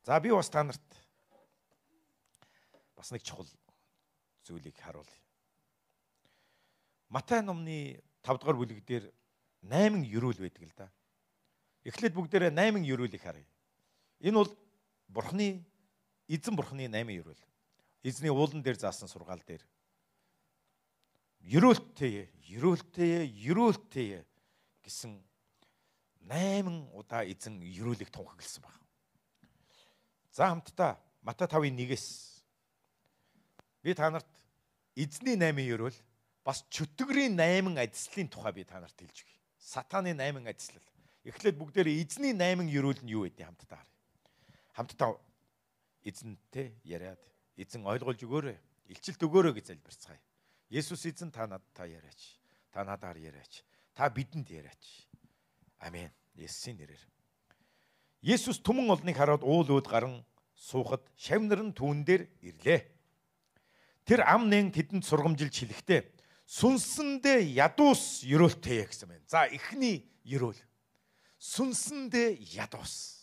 За би бас та нарт бас нэг чухал зүйлийг харуулъя. Матай номны 5 дугаар бүлэг дээр 8 ерөөл байдаг л да. Эхлээд бүгдээрээ 8 ерөөлийг харъя. Энэ бол эзэн бурхны 8 ерөөл. Эзний уулан дээр заасан сургаал дээр ерөөлтэй гэсэн 8 удаа эзэн ерөөлийг тунхагласан байна. За хамтдаа Матай 5:1-ээс би та нарт эзний 8 ерөөл бас чөтгөрийн 8 адислын тухай би та нарт хэлж өгье. Сатаны 8 адислал. Эхлээд бүгдээрээ эзний 8 ерөөл нь юу вэ хамтдаа харъя. Хамтдаа эзэнтэй яриад эзэн ойлгуулж өгөөрэй. Илчилт өгөөрэй гэж залбирцгаая. Есүс эзэн та надтай яриач. Та надаар яриач. Та бидэнд яриач. Амен. Есүсийн нэрээр. Есүс түмэн олныг хараад уул өөд гарan суухад шавнар нь түүн дээр ирлээ. Тэр ам нэн тэдэнд сургамжилж хэлэхдээ сүнсэндээ ядуус ерөөлтэй гэсэн байна. За эхний ерөөл. Сүнсэндээ ядуус.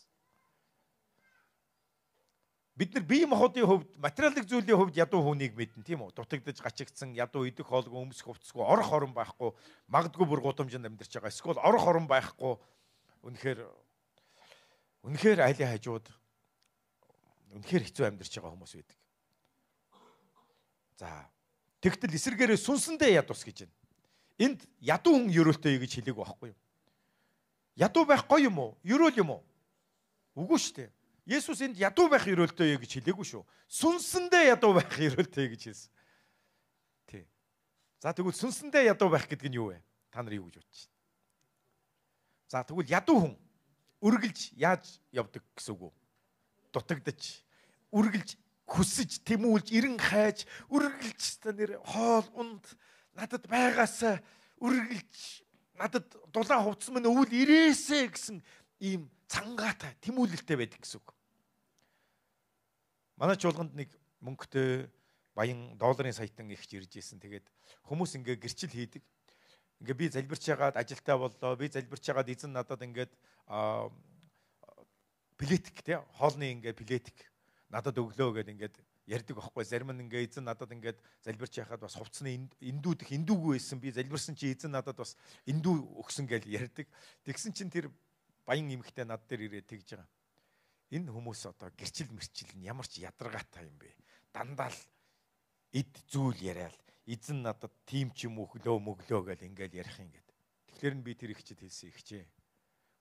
Бид нар бие махбодын хувьд, материалын зүйлийн хувьд ядуу хүнийг мэднэ, тийм үү? Дутагдж гачигдсан, ядуу идэх хоолгүй, өмсөх хувцасгүй, орох орон байхгүй, магадгүй бүр гудамжинд амьдарч байгаа. Эсвэл орох орон байхгүй. Үнэхээр айлын хажууд үнэхээр хэцүү амьдарч байгаа хүмүүс байдаг. За, тэгтэл эсэргээрээ сүнсэндээ ядуус гэж байна. Энд ядуу хүн ерөөлтэй гэж хэлээг байхгүй юу? Ядуу байх гоё юм уу? Ерөөл юм уу? Үгүй шүү дээ. Есүс энд ядуу байх ерөөлтэй гэж хэлээгүй шүү. Сүнсэндээ ядуу байх ерөөлтэй гэж хэлсэн. Тий. За тэгвэл сүнсэндээ ядуу байх гэдэг нь юу вэ? Та нар юу гэж бодож байна? За тэгвэл ядуу хүн үргэлж яаж явдаг гэсэн үг үү? Дутагдаж, үргэлж хүсэж, тэмүүлж, эрен хайж, үргэлж та нэр хоол унд надад байгаасаа үргэлж надад дулаан хувцас минь өвөл ирээсэ гэсэн ийм цангаатай, тэмүүлэлтэй байдаг гэсэн үг. Манай чуулганд нэг мөнгөтэй баян долларын саятан ихч ирж исэн. Тэгээд хүмүүс ингээ гэрчил хийдэг. Ингээ би залбирч яагаад ажилтаа боллоо. Би залбирч яагаад эзэн надад ингээд плетик тий хоолны ингээ плетик надад өглөө гэд ингээд ярьдаг байхгүй. Зарим нь ингээ эзэн надад ингээд залбирч яхад бас хувцсны эндүүгүй байсан. Би залбирсан чи эзэн надад бас эндүү өгсөн гэж ярьдаг. Тэгсэн чинь тэр баян эмэгтэй над дээр ирээд тэгж байгаа. Энэ хүмүүс одоо гэрчил мэрчил нь ямар ч ядаргаатай юм бэ? Дандаа л эд зүйл яриад эзэн надад тийм ч юм өглөө гэл ингээл ярих юм гээд. Тэгэхээр нь би тэр ихчэд хэлсэн ихчээ.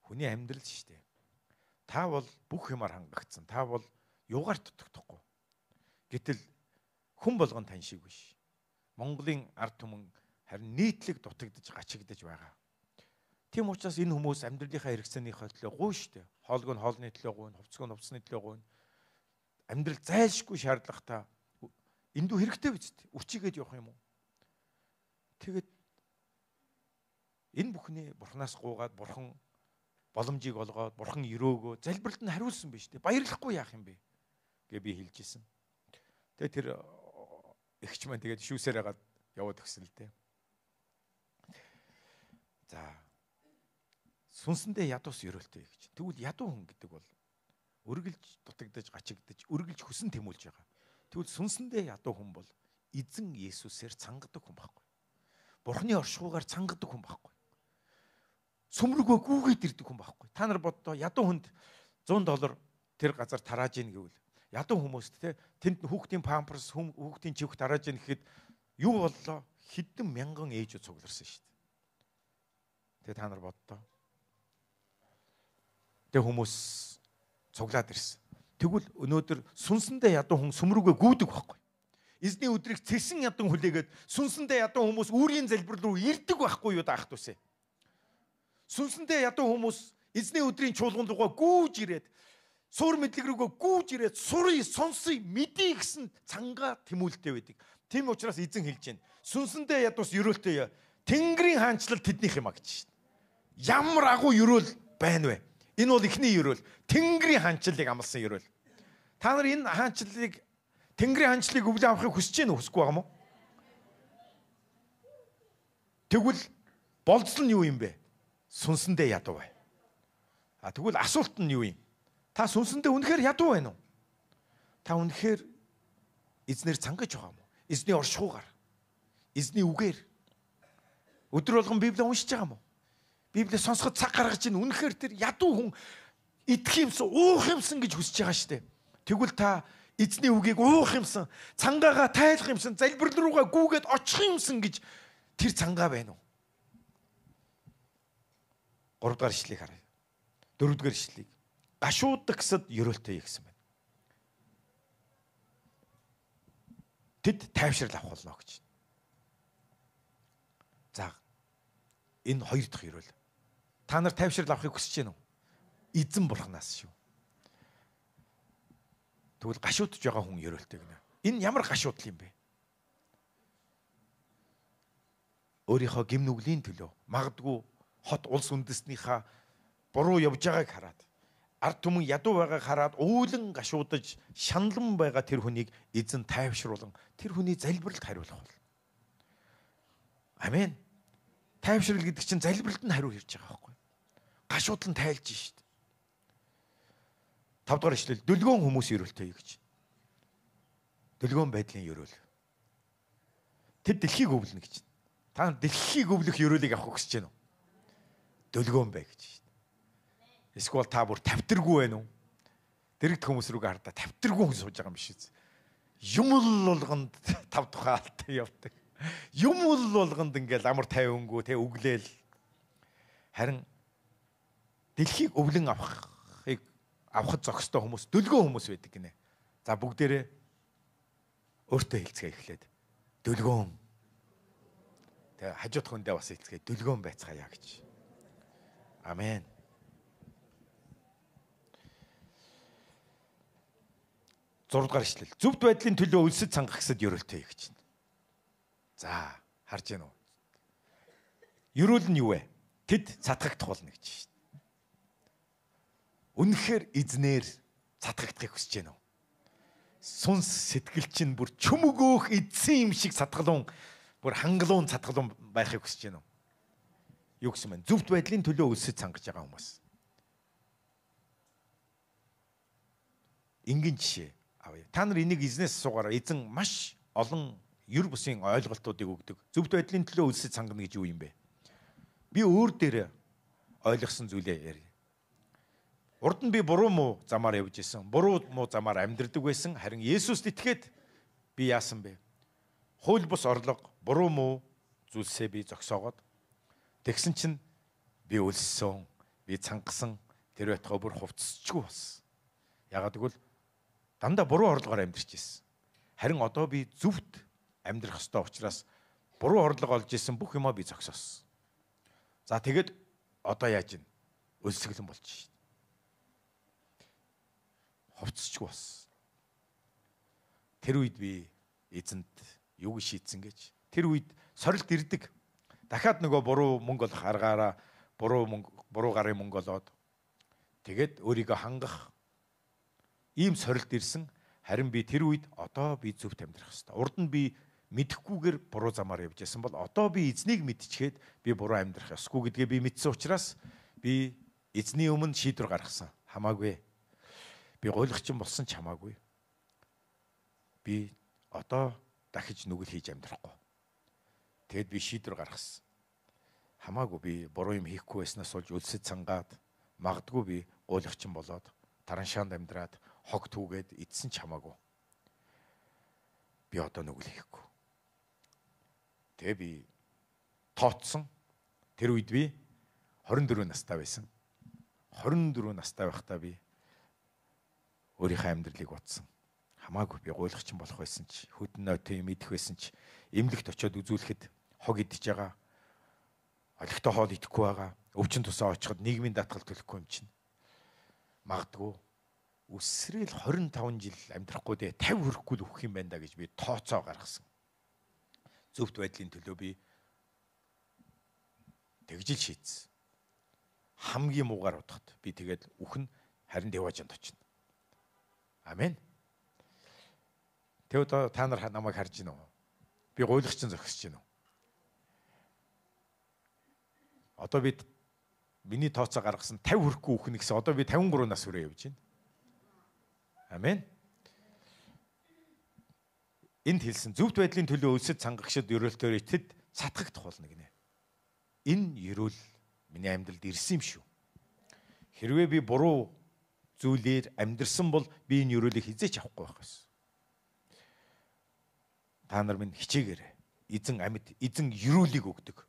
Хүний амьдрал шүү дээ. Та бол бүх юмар хангагдсан. Та бол юугаар дутагдахгүй. Гэтэл хүн болгон тань шиг биш. Монголын ард түмэн харин нийтлэг дутагдж гачигдж байгаа. Тийм учраас энэ хүмүүс амьдралынхаа хэрэгцээнийхээ төлөө гуй штэ. Хоолгүй нь хоолны төлөө гуйна, хувцсгүй нь хувцсны төлөө гуйна. Амьдрал зайлшгүй шаардлагатай эндүү хэрэгтэй биз дээ. Үчигээд явах юм уу? Тэгээд энэ бүхний бурхнаас гуугаад бурхан боломжийг олгоод бурхан өрөөгөө залбиралд нь хариулсан биз дээ. Баярлахгүй яах юм бэ? Гэ би хэлж исэн. Тэгээд тэр эгч маань тэгээд шүүсээр хагаад яваад өгсөн л дээ. За сүнсэндээ ядуус ерөөлтэй гэж. Тэгвэл ядуу хүн гэдэг бол үргэлж дутагдж, гачигдж, үргэлж хүсэн тэмүүлж байгаа. Тэгвэл сүнсэндээ ядуу хүн бол эзэн Есүсээр цангадаг хүн байхгүй. Бурхны оршихугаар цангадаг хүн байхгүй. Сүмрэгөө гүүгээд ирдэг хүн байхгүй. Та нар боддоо ядуу хүнд $100 тэр газар тарааж ийн гэвэл ядуу хүмүүст те тэнд хүүхдийн памперс, хүүхдийн чихв тарааж ийн гэхэд юу боллоо? Хэдэн мянган ээжүүд цугларсан шүү дээ. Тэгээ та нар боддоо. Тэгээ хүмүүс цуглаад ирсэн. Тэгвэл өнөөдөр сүнсэндээ ядуу хүн сүмрүүгээ гүйдэг байхгүй. Эзний өдрийг цэсэн ядан хүлээгээд сүнсэндээ ядуу хүмүүс үүрийн залбирал руу ирдэг байхгүй юу даахт үсэ. Сүнсэндээ ядуу хүмүүс эзний өдрийн чуулган руугаа гүйж ирээд сур мэдлэг рүүгээ гүйж ирээд сурыг сонсыг мэдий гэсэн цангаа тэмүүлэлтэй байдаг. Тийм учраас эзэн хэлж байна. Сүнсэндээ ядуус ерөөлтэй Тэнгэрийн хаанчлал тэднийх юм а гэж. Ямар агуу ерөөл байна вэ? Энэ бол ихний ерөөл. Тэнгэрийн хаанчлалыг амласан ерөөл. Та нар энэ хаанчлалыг Тэнгэрийн хаанчлалыг өвлөө авахыг хүсэж байна уу? Хүсэхгүй байгаа мó? Тэгвэл болцол нь юу юм бэ? Сүнсэндээ ядуу бай. Тэгвэл асуулт нь юу юм? Та сүнсэндээ үнэхээр ядуу байна уу? Та үнэхээр эзнэр цангаж байгаа юм уу? Эзний оршихуугаар, эзний үгээр өдөр болгон Библийг уншиж байгаа юм уу? Библийг сонсоход цаг гаргаж ийн үнэхээр тэр ядуу хүн идэх юмсан, уух юмсан гэж хүсэж байгаа шүү дээ. Тэгвэл та эзний үгийг уух юмсан, цангаагаа тайлах юмсан, залбирал руугаа гүүгээд очих юмсан гэж тэр цангаа байна уу? 3 дугаар ишлэгийг харъя. 4 дугаар ишлэгийг. Гашуудаг гэсэд ерөөлтэй гэсэн байна. Тэд тайвшрал авах болно гэж. За энэ 2 дахь ерөөл. Та нар тайвшрал авахыг хүсэж байна уу? Эзэн бурхнаас шүү. Тэгвэл гашуудж байгаа хүн ерөөлтэй гэнэ. Энэ ямар гашуудл юм бэ? Өөрийнхөө гим нүглийн төлөө магадгүй хот улс үндэстнийхээ буруу явж байгааг хараад, ард түмэн ядуу байгааг хараад үүлэн гашуудаж шаналн байгаа тэр хүнийг эзэн тайвшруулан тэр хүний залбиралд хариулах бол. Амен. Тайвшрал гэдэг чинь залбиралд нь хариу ирж байгаа байхгүй. Гашуудлан тайлж шít. 5 дугаар ишлэл дөлгөөн хүмүүс ерөөлтэй гэж. Дөлгөөн байдлын ерөөл. Тэд дэлхийг өвлөнө гэж. Та дэлхийг өвлөх ерөөлийг авах гэж байна уу? Дөлгөөн бай гэж шít. Эсвэл та бүр тавтаргүй байна уу? Дэрэгд хүмүүс рүүгээ хардаа тавтаргүй хүн сууж байгаа юм биш үү? Юм л болгонд 5 тухай алтай явдаг. Юм л болгонд ингээл амар тайвангүй те өглөөл. Харин дэлхийг өвлөн авахд зохистой хүмүүс дөлгөөн хүмүүс байдаг гинэ. За бүгдээрээ өөртөө хэлцгээ эхлээд дөлгөөн. Тэгээ хажууд хүндээ бас хэлцгээ дөлгөөн байцгаая гэж. Амен. Зурдгаар ишлэл. Зөвхт байдлын төлөө өлсөд цангах гэсэд ерөөлтэй гэж байна. За, харж гэнэ үү? Ерөөл нь юу вэ? Тэд цатгагдах болно гэж байна. Үнэхээр эзнэр цатгагдахыг хүсэж байна уу? Сүнс сэтгэл чинь бүр чөмөгөөх эдсэн юм шиг цатгалуун, бүр хангалуун цатгалуун байхыг хүсэж байна уу? Юу гэсэн мэн? Зөвхт байдлын төлөө өлсөд цангаж байгаа хүмүүс. Ингийн жишээ авъя. Та нар энийг эзнээс асуугаараа. Эзэн маш олон ер бусын ойлголтуудыг өгдөг. Зөвхт байдлын төлөө өлсөд цангана гэж юу юм бэ? Би өөр дээр ойлгосон зүйлээ ярив. Урд нь би буруу муу замаар явж исэн. Буруу муу замаар амьдрдаг байсан. Харин Есүст итгээд би яасан бэ? Хууль бус орлого, буруу муу зүйлсээ би зогсоогоод тэгсэн чинь би өлссөн, би цангасан, тэр байтгаа бүр хувцсчгүй болсон. Ягаад гэвэл дандаа буруу орлогоор амьдарч ирсэн. Харин одоо би зөвхт амьдрах ёстой учраас буруу орлого олж исэн бүх юмаа би зогсоосон. За тэгээд одоо яаж ийн? Өлсгөлэн болж шít. Хувцсчгүй болсон. Тэр үед би эзэнт юуг шийдсэн гэж. Тэр үед сорилт ирдэг. Дахиад нөгөө буруу мөнгө олох аргаараа буруу гарын мөнгө олоод тэгээд өөрийгөө хангах ийм сорилт ирсэн. Харин би тэр үед одоо би зөвхт амьдрах ёстой. Урд нь би мэдэхгүйгээр буруу замаар явж байсан бол одоо би эзнийг мэдчихэд би буруу амьдрах ёсгүй гэдгээ би мэдсэн учраас би эзний өмнө шийдвэр гаргасан. Хамаагүй. Би гуйлгчин болсон ч хамаагүй. Би одоо дахиж нүгэл хийж амьдрахгүй. Тэгэд би шийдвэр гаргасан. Хамаагүй би буруу юм хийхгүй байснаас болж өлсөд цангаад магадгүй би гуйлгчин болоод тараншаанд амьдраад хог түүгээд идсэн ч хамаагүй. Би одоо нүгэл хийхгүй. Тэгээ би тооцсон. Тэр үед би 24 настай байсан. 24 настай байхдаа би өөрийнхөө амьдралыг бодсон. Хамаагүй би гуйлгчин болох байсан ч, хөдөн нойтын юм идэх байсан ч, эмнэлэгт очиод үзүүлэхэд хог идэж байгаа, олигтой хоол идэхгүй байгаа, өвчин тусаа очиход нийгмийн даатгал төлөхгүй юм чинь. Магадгүй өсрэл 25 жил амьдрахгүй дээ 50 хүрэхгүй л өгөх юм байна да гэж би тооцоо гаргасан. Зөвхт байдлын төлөө би тэгжил шийдсэн. Хамгийн муугаар удахад би тэгээд үхэн харин Деважинд очино. Амен. Тэг одоо та нар намайг харж байна уу? Би гуйлгчин зогсож байна уу? Одоо бид миний тооцоо гаргасан 50 хүрэхгүй үхэн гэсэн одоо би 53 нас хүрээ явж байна. Амен. Энд хэлсэн зөвхт байдлын төлөө өлсөд сангагчид ерөөлтөөр тэд сатгагдах болно гинэ. Энэ ерөөл миний амьдралд ирсэн юм шүү. Хэрвээ би буруу зүйлээр амьдрсан бол би энэ ерөөлийг хизээч авахгүй байх байсан. Та нар минь хичээгээрэй. Эзэн амьд, эзэн ерөөлийг өгдөг.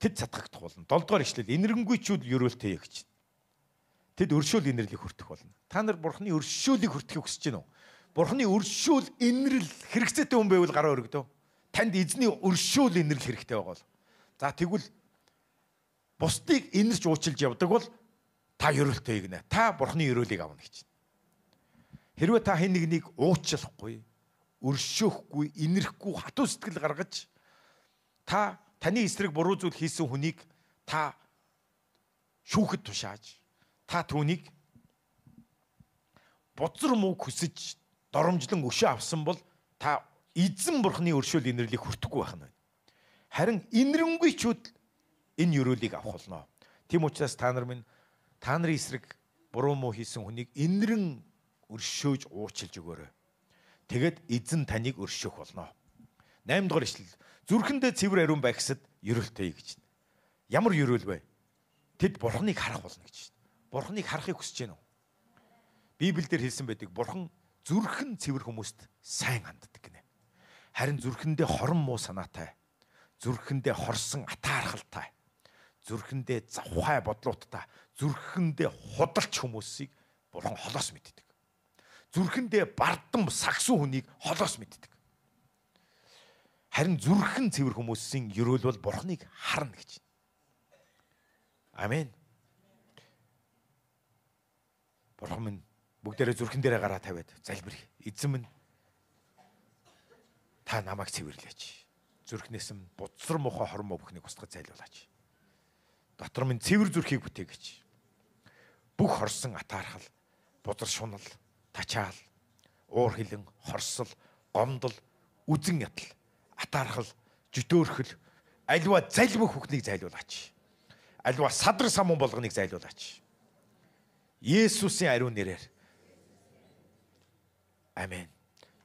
Тэд сатгагдах болно. 7 дугаар ишлэл инэрэнгүйчүүд ерөөлтэй гэж. Тэд өршөөл инэрлийг хүртэх болно. Та нар бурхны өршөөлийг хүртэхийг хүсэж байна уу? Бурхны өршөөл инэрл хэрэгцээтэй хүн байвал гараа өргөдөө. Танд эзний өршөөл инэрл хэрэгтэй байгаа бол. За тэгвэл бусдыг инэрч уучилж явдаг бол та ерөөлтэй игнэ. Та бурхны ерөөлийг авна гэж. Хэрвээ та хэн нэгнийг уучлахгүй, өршөөхгүй, инэрхгүй хатуу сэтгэл гаргаж таны эсрэг буруу зүйл хийсэн хүнийг та шүүхэд тушааж, та түүнийг бузар муу хүсэж доромжлон өшөө авсан бол та эзэн бурхны өршөөл инэрлийг хүртэхгүй байх нь. Харин инэрэнгүйчүүд энэ ерөөлийг авах болно. Тийм учраас та нарын эсрэг буруу муу хийсэн хүнийг инэрэн өршөөж уучлж өгөөрэй. Тэгэд эзэн таныг өршөөх болно. 8 дугаар ишлэл. Зүрхэндээ цэвэр ариун байх гэсэд ерөөлтэй гэж. Ямар ерөөл вэ? Тэд бурхныг харах болно гэж. Бурхныг харахыг хүсэж байна уу? Библиэлд хэлсэн байдаг. Бурхан зүрхэн цэвэр хүмүүст сайн ханддаг гинэ. Харин зүрхэндээ хорон муу санаатай, зүрхэндээ хорсон атаархалтай, зүрхэндээ завхай бодлооттай, зүрхэндээ худалч хүмүүсийг бурхан холоос мэддэг. Зүрхэндээ бардам сагсуу хүнийг холоос мэддэг. Харин зүрхэн цэвэр хүмүүсийн ерөөл бол бурхныг харна гэж. Амен. Бурхан минь бүгдээрээ зүрхэн дээрээ гараа тавиад залбирх. Эзэн минь та намайг цэвэрлээч. Зүрхнээс нь буцар мохоо хормоо бүхнийг устгаж зайлуулаач. Дотор минь цэвэр зүрхийг бүтээгэж. Бүх хорсон атаархал, бузар шунал, тачаал, уур хилэн, хорсол, гомдол, үзэн ятал, атаархал, жөдөөрхөл, альва залбих бүхнийг зайлуулаач. Альва садар самун болгоныг зайлуулаач. Есүсийн ариун нэрээр. Амен.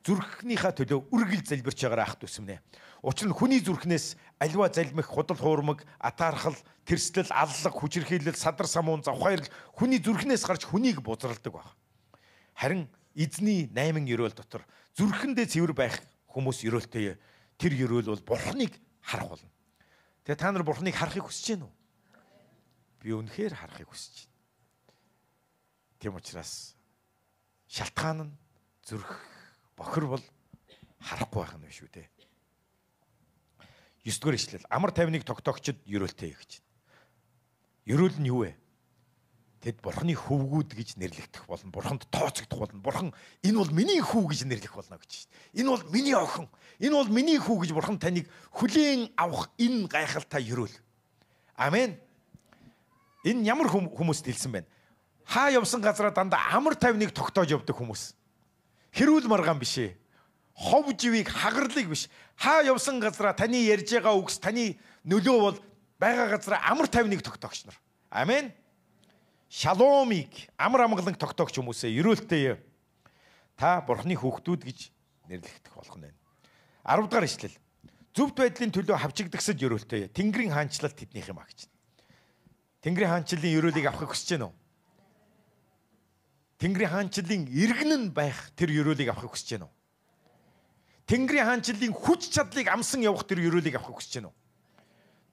Зүрхнийхээ төлөө үргэлж залбирч байгаарай ах дүүсмнэ. Учир нь хүний зүрхнээс альва залмих, худал хуурмаг, атаархал, тэрслэл, аллах, хүчирхийлэл, садар самуун, завхаарл хүний зүрхнээс гарч хүнийг бузралдаг баг. Харин эзний 8 ерөөл дотор зүрхэндээ цэвэр байх хүмүүс ерөөлтэй. Тэр ерөөл бол бурхныг харах болно. Тэгээ та нар бурхныг харахыг хүсэж байна уу? Би үнэхээр харахыг хүсэж байна. Тийм учраас шалтгаан нь зүрх бохир бол харахгүй байх нь шүү дээ. 9 дугаар ишлэл. Амар тайвныг тогтоогчд ерөөлтэй гэж. Ерөөл нь юу вэ? Тэд бурхны хөвгүүд гэж нэрлэгдэх болно. Бурханд тооцогдох болно. Бурхан энэ бол миний хүү гэж нэрлэх болно гэж. Энэ бол миний охин. Энэ бол миний хүү гэж бурхан таныг хүлээн авах энэ гайхалтай ерөөл. Амен. Энэ ямар хүмүүст хэлсэн байна? Хаа явсан газараа дандаа амар тайвныг тогтоож явдаг хүмүүс. Хэрүүл маргаан биш ээ. Хов живийг хагарлыг биш. Хаа явсан газараа таны ярьж байгаа үгс, таны нөлөө бол байгаа газараа амар тайвныг тогтоогч нар. Амен. Шаломыг амар амгаланг тогтоогч хүмүүсээ ерөөлтэй. Та бурхны хүүхдүүд гэж нэрлэгдэх болох нь байна. 10 дугаар ишлэл. Зөвхт байдлын төлөө хавчигдагсад ерөөлтэй. Тэнгэрийн хаанчлалт тэднийх юм а гэж. Тэнгэрийн хаанчлалын ерөөлийг авахыг хүсэж байна уу? Тэнгэрийн хаанчлалын иргэн нь байх тэр ерөөлийг авахыг хүсэж байна уу? Тэнгэрийн хаанчлалын хүч чадлыг амсан явах тэр ерөөлийг авахыг хүсэж байна уу?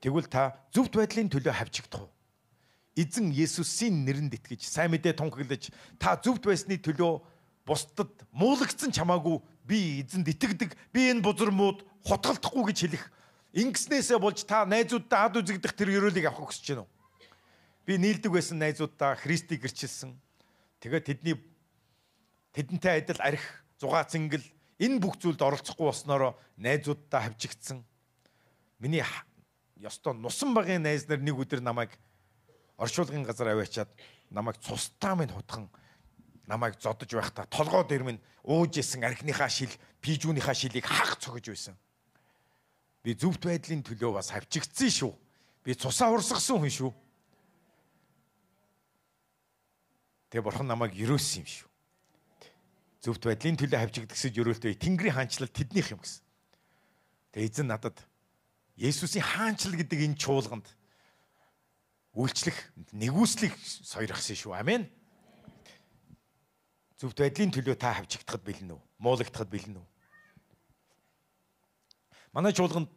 Тэгвэл та зөвхт байдлын төлөө хавчигдах уу? Эзэн Есүсийн нэрэнд итгэж сайн мэдээ тунхаглаж та зөвхт байсны төлөө бусдад муулагдсан чамаагүй би эзэнд итгэдэг, би энэ бузар мууд хутгалтахгүй гэж хэлэх. Ингэснээсээ болж та найзуудтай ад үзэгдэх тэр ерөөлийг авахыг хүсэж байна уу? Би нийлдэг байсан найзуудаа Христийг гэрчилсэн. Тэгээд тэдэнтэй адил арх, зугаа цэнгэл энэ бүх зүйлд оролцохгүй болсноор найзуудтай хавчигдсан. Миний ёстой нусан багын найз нар нэг өдөр намайг оршуулгын газар аваачаад намайг цустаа минь хутхан намайг зодож байхдаа толгой дээр минь ууж исэн архиныхаа шил, пижүүнийхаа шилийг хаг цогж байсан. Би зөвхт байдлын төлөө бас хавчигдсан шүү. Би цусаа урсгасан хүн шүү. Тэгээ бурхан намайг ерөөсөн юм шүү. Зөвхт байдлын төлөө хавчигдгсэж ерөөлтөө Тэнгэрийн хаанчлал тэднийх юм гэсэн. Тэгээ эзэн надад Есүсийн хаанчлал гэдэг энэ чуулганд үйлчлэх нэгүслийг сойрхсан шүү. Амен. Зөвхт байдлын төлөө та хавчигдахад бэлэн үү? Муулагдахад бэлэн үү? Манай чуулганд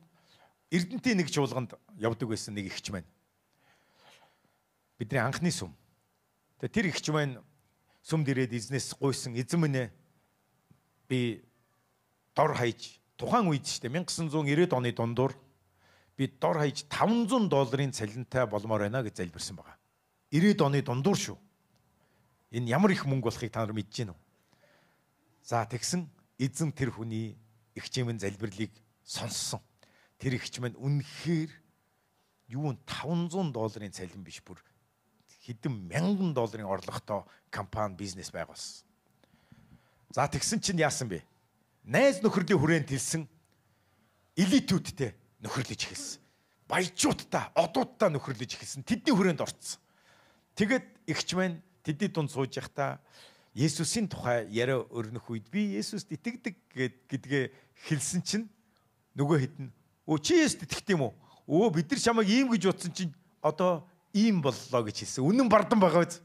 Эрдэнтийн нэг чуулганд явдаг байсан нэг эгч маань. Бидний анхны сүм. Тэгээ тэр эгч маань сүмд ирээд эзнээс гуйсан эзэн минь би дор хаяж тухайн үед шүү дээ 1990 оны дундуур би дор хаяж $500 цалинтай болмоор байна гэж залбирсан байгаа. 90 оны дундуур шүү. Энэ ямар их мөнгө болохыг та нар мэдэж байна уу? За тэгсэн эзэн тэр хүний эгчийн залбирлыг сонссон. Тэр эгч маань үнэхээр юу $500 цалин биш бүр хэдэн $1000 орлоготой компани бизнес байгуулсан. За тэгсэн чинь яасан бэ? Найз нөхрөлийн хүрээнд хэлсэн элитүүдтэй нөхөрлөж эхэлсэн. Баяжуудтай, одуудтай нөхөрлөж эхэлсэн. Тэдний хүрээнд орцсон. Тэгэд эгч маань тэдний дунд сууж явахдаа Есүсийн тухай яриа өрнөх үед би Есүст итгэдэг гэдгээ хэлсэн чинь нөгөө хэдэн өө чи Есүст итгэх юм уу? Өө бид нар чамайг ийм гэж утсан чинь одоо ийм боллоо гэж хэлсэн. Үнэн бардан байгаа биз?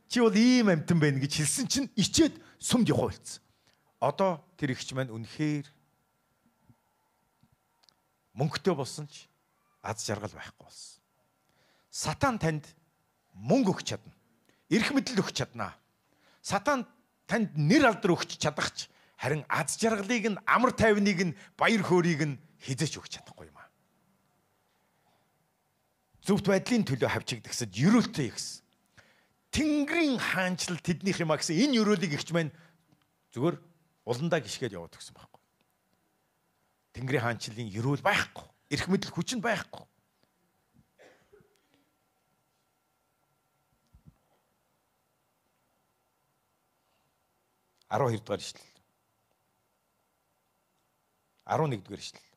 Чи бол ийм амтан байна гэж хэлсэн чинь ичээд сүмд явах болсон. Одоо тэр эгч маань үнэхээр мөнгөтэй болсон ч аз жаргал байхгүй болсон. Сатан танд мөнгө өгч чадна. Эрх мэдэл өгч чадна. Сатан танд нэр алдар өгч чадахч харин аз жаргалыг нь амар тайвныг нь баяр хөөргийг нь хизээч өгч чадахгүй юм аа. Зөвхт байдлын төлөө хавчигдгсад ерөөлтэй гэсэн. Тэнгэрийн хаанчлал тэднийх юм а гэсэн энэ ерөөлийг эгч маань зүгээр уландаа гიშгээд яваад өгсөн байхгүй. Тэнгэрийн хаанчлалын ерөөл байхгүй. Эрх мэдэл хүч нь байхгүй. Дугаар ишлэл. 11-р ишлэл.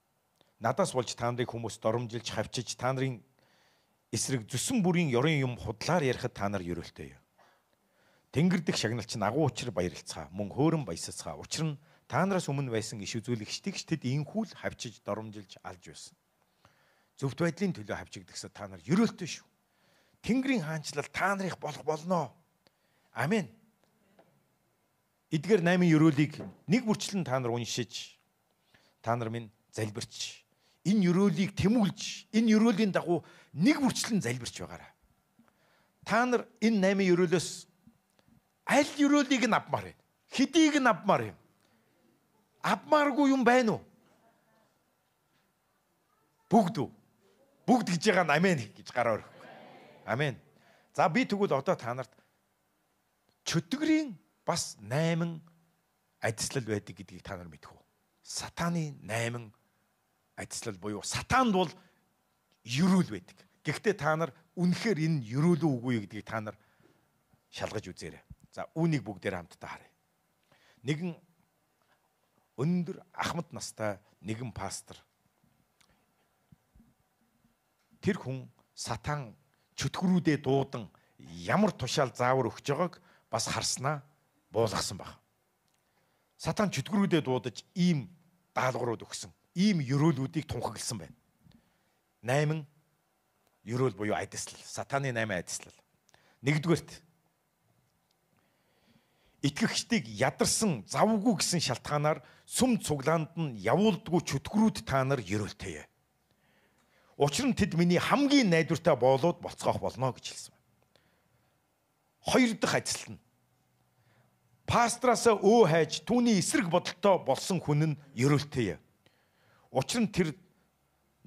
Надаас болж та нарыг хүмүүс доромжилж хавчиж та нарын эсрэг зүсэн бүрийн ёрын юм худлаар ярихад та нар ерөөлтэй. Тэнгэр дэх шагналч агуу учир баярлцгаа мөн хөөрөн баясацгаа. Учир нь та нараас өмнө байсан иш үзүүлэгчдэгч тэд инхүүл хавчиж доромжилж алж байсан. Зөвхт байдлын төлөө хавчигдгсад та нар ерөөлтэй шүү. Тэнгэрийн хаанчлал та нарыг болох болно. Амен. Эдгээр 8 ерөөлийг нэг бүрчлэн та нар уншиж та нар минь залбирч энэ ерөөлийг тэмүүлж энэ ерөөлийн дагуу нэг бүрчлэн залбирч байгаарай. Та нар энэ 8 ерөөлөөс аль ерөөлийг нь авмаар байна? Хэдийг нь авмаар юм? Авмааргүй юм байна уу? Бүгд үү? Бүгд гэж байгаа нь амен гэж гараа өргөх. Амен. За би тэгвэл одоо та нарт чөтгөрийн бас 8 адислал байдаг гэдгийг та нар мэдэх үү? Сатаны 8 адислал буюу сатанд бол ерөөл байдаг. Гэхдээ та нар үнэхээр энэ ерөөл үгүй юу гэдгийг та нар шалгаж үзээрэй. За үүнийг бүгдээр хамтдаа харъя. Нэгэн өндөр ахмад настай нэгэн пастор. Тэр хүн сатан чөтгөрүүдээ дуудан ямар тушаал заавар өгч байгааг бас харснаа буулгасан баг. Сатан чөтгөрүүдээ дуудаж ийм даалгаврууд өгсөн. Ийм ерөөлүүдийг тунхагласан байна. 8 ерөөл буюу адислал. Сатаны 8 адислал. Нэгдүгээрт итгэгчдийг ядарсан завгүй гэсэн шалтгаанаар сүм цуглаанд нь явуулдгүй чөтгөрүүд та нар ерөөлтэйе. Учир нь тэд миний хамгийн найдвартай боолууд болцоох болно гэж хэлсэн. Хоёр дахь адислал нь пастраасаа өө хайж түүний эсрэг бодолтой болсон хүн нь ерөөлтэйе. Учир нь тэр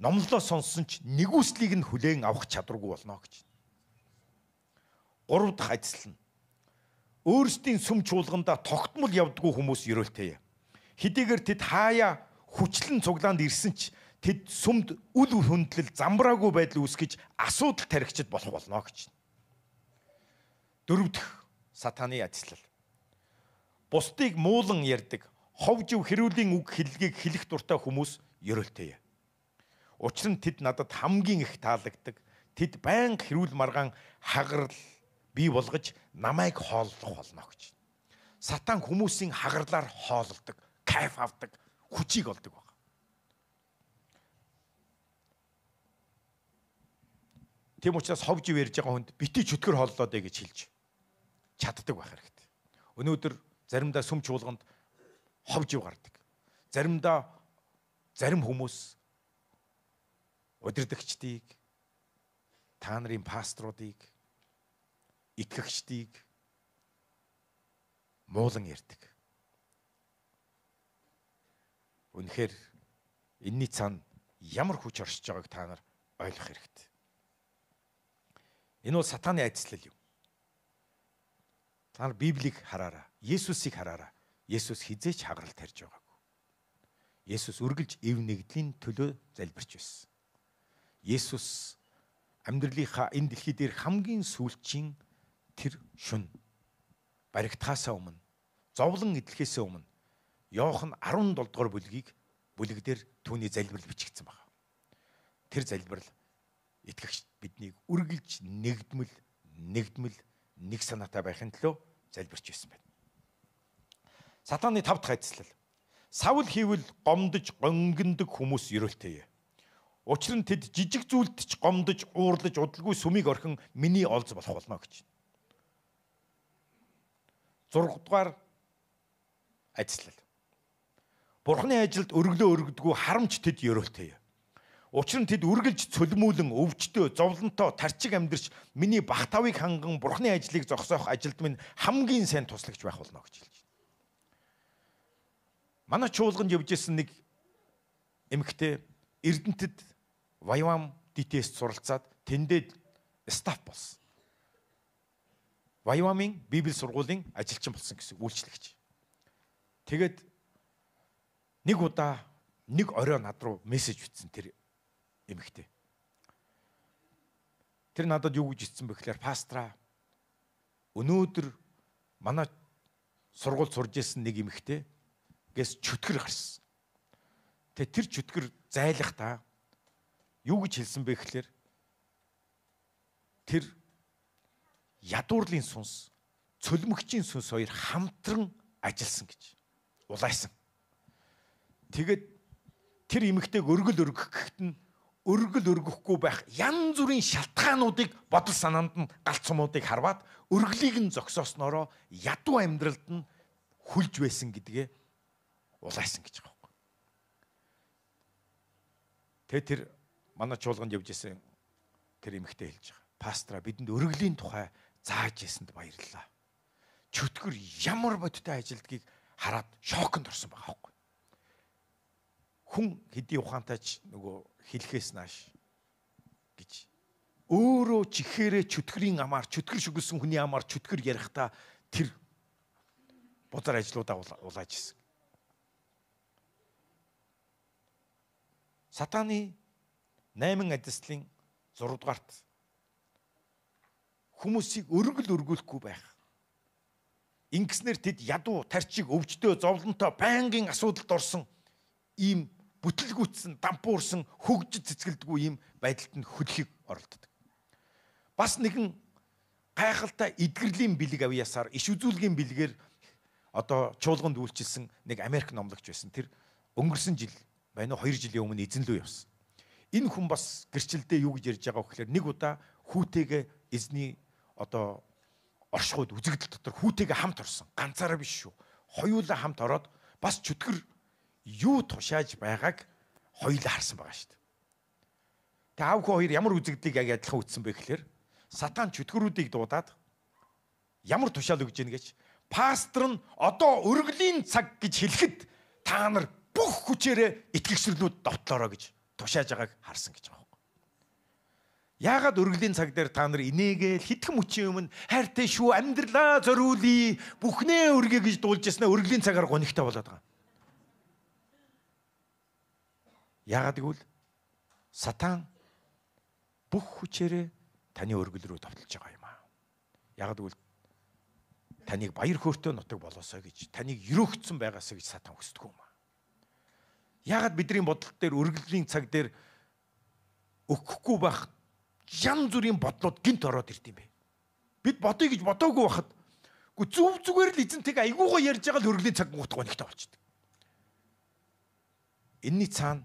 номлолоо сонссон ч нэгүслийг нь хүлээн авах чадваргүй болно гэж. Гурав дахь адислал нь өөрсдийн сүм чуулгандаа тогтмол явдггүй хүмүүс ерөөлтэйе. Хэдийгээр тэд хаяа хүчлэн цуглаанд ирсэн ч тэд сүмд үл хөндлөл замбраагүй байдал үүсгэж асуудал тархичд болох болно гэж. Дөрөв дэх сатаны адислал. Бусдыг муулан ярьдаг, ховжив хэрүүлийн үг хэллэгийг хэлэх дуртай хүмүүс ерөөлтэйе. Учир нь тэд надад хамгийн их таалагддаг. Тэд байнга хэрүүл маргаан хагарал бий болгож намайг хооллох болно гэж. Сатан хүмүүсийн хагарлаар хооллдог, кайф авдаг, хүчийг олдог баг. Тийм учраас ховж ярьж байгаа хүнд бити чөтгөр хооллоо дэ гэж хэлж чаддаг байх хэрэгтэй. Өнөөдөр заримдаа сүм чуулганд ховж гардаг. Заримдаа зарим хүмүүс удирдагчдыг, та нарын пасторуудыг, итгэгчдийг муулан ярьдаг. Үнэхээр энэний цаана ямар хүч оршиж байгааг та нар ойлгох хэрэгтэй. Энэ бол сатаны айдслал юм. Та нар Библийг хараараа, Есүсийг хараараа. Есүс хизээч хагарал тарьж байгаагүй. Есүс үргэлж эв нэгдлийн төлөө залбирч байсан. Есүс амьдралынхаа энэ дэлхий дээр хамгийн сүүлчийн тэр шүн баригдахаасаа өмнө, зовлон эдлэхээс өмнө Иохан 17 дугаар бүлэг дээр түүний залбирал бичигдсэн байна. Тэр залбирал итгэгч биднийг үргэлж нэгдмэл нэг санаатай байхын төлөө залбирч байсан байна. Сатаны 5 дахь айдслал. Савл хийвэл гомдож, гонгиндаг хүмүүс ерөөлтэйе. Учир нь тэд жижиг зүйлд ч гомдож, уурлаж, удалгүй сүмийг орхин миний олз болох болно гэж. 6 дугаар айдслал. Бурхны ажилд өргөлөө өргөдгөө харамч тэд ерөөлтэйе. Учир нь тэд үргэлж цөлмүүлэн, өвчтөө, зовлонтой, тарчиг амьдарч миний бах тавыг ханган Бурхны ажлыг зогсоох ажилд минь хамгийн сайн туслагч байх болно гэж хэлж байна. Манай чуулганд явж исэн нэг эмэгтэй Эрдэнэтэд Вайвам ДТС суралцаад тэндээ стаф болсон. Вайвамын Библи сургуулийн ажилчин болсон гэсэн үйлчлэгч. Тэгээд нэг удаа нэг орой над руу мессеж бичсэн тэр эмэгтэй. Тэр надад юу гэж хэлсэн бэ гэхээр пастраа өнөөдөр манай сургууль сурж исэн нэг эмэгтэй гэс чөтгөр гарсан. Тэгээ тэр чөтгөр зайлахдаа юу гэж хэлсэн бэ гэхээр тэр ядуурлын сүнс, цөлмөгчийн сүнс хоёр хамтран ажилласан гэж улайсан. Тэгээд тэр эмэгтэйг өргөл өргөх гэхэд нь өргөл өргөхгүй байх янз бүрийн шалтгаануудыг бодол санаанд нь галцмуудыг харваад өргөлийг нь зогсоосноороо ядуу амьдралд нь хүлж байсан гэдгээ улайсан гэж байгаа юм. Тэгээ тэр манай чуулганд явж исэн тэр эмэгтэй хэлж байгаа. Пастора бидэнд өргөлийн тухай зааж ирсэнд баярлалаа. Чөтгөр ямар бодтой ажилдгийг хараад шоконд орсон байгаа байхгүй. Хүн хэдий ухаантайч нөгөө хэлхээс нааш гэж өөрөө чихээрээ чөтгөрийн амаар чөтгөр шүглсэн хүний амаар чөтгөр ярихдаа тэр бузар ажлуудаа улааж ирсэн. Сатаны 8 айдслын 6 дугаарт хүмүүсийг өргөл өргүүлэхгүй байх. Ингэснээр тэд ядуу, тарчиг, өвчтөө, зовлонтой, байнгын асуудалд орсон ийм бүтлгүүцсэн, дампуурсан, хөгжид цэцгэлдэггүй ийм байдалд нь хөдлөхийг оролддог. Бас нэгэн гайхалтай эдгэрлийн бэлэг авьяасаар иш үзүүлгийн бэлгээр одоо чуулганд үйлчилсэн нэг Америк номлогч байсан. Тэр өнгөрсөн жил байна уу 2 жилийн өмнө эзэнлүү явсан. Энэ хүн бас гэрчлэлдээ юу гэж ярьж байгаа вэ гэхээр нэг удаа хүүтэйгээ эзний одоо оршихуйд үзэгдэл дотор хүүтэйгээ хамт орсон. Ганцаараа биш шүү. Хоёулаа хамт ороод бас чөтгөр юу тушааж байгааг хоёулаа харсан байгаа шүү дээ. Тэгээ аав хүү хоёр ямар үзэгдлийг яг адилхан үтсэн бэ гэхээр сатан чөтгөрүүдийг дуудаад ямар тушаал өгж ийн гэж пастор нь одоо өргөлийн цаг гэж хэлэхэд та нар бүх хүчээрээ итгэгчрнүүд довтлоороо гэж тушааж байгааг харсан гэж байгаа юм. Яагаад өргөлийн цаг дээр та нар инээгээл хитгэн мөчийн өмнө хайртай шүү амьдралаа зориулъя бүхнээ өргөе гэж дуулж яснаа өргөлийн цагаар гонигтай болоод байгаа. Яагаад гэвэл сатан бүх хүчээрээ таны өргөл рүү довтлож байгаа юм аа. Яагаад гэвэл таныг баяр хөөртэй нутаг болоосоо гэж таныг өрөөгдсөн байгаасаа гэж сатан хүсдэг юм аа. Яагаад бидний бодол дээр өргөлийн цаг дээр өгөхгүй байх янз бүрийн бодлууд гинт ороод ирд юм бэ? Бид бодъё гэж бодоогүй байхад зүв зүгээр л эзэнтэйг айгуугаа ярьж байгаа л өргөлийн цаг гутгаа нэгтэй болчихдог. Энийний цаана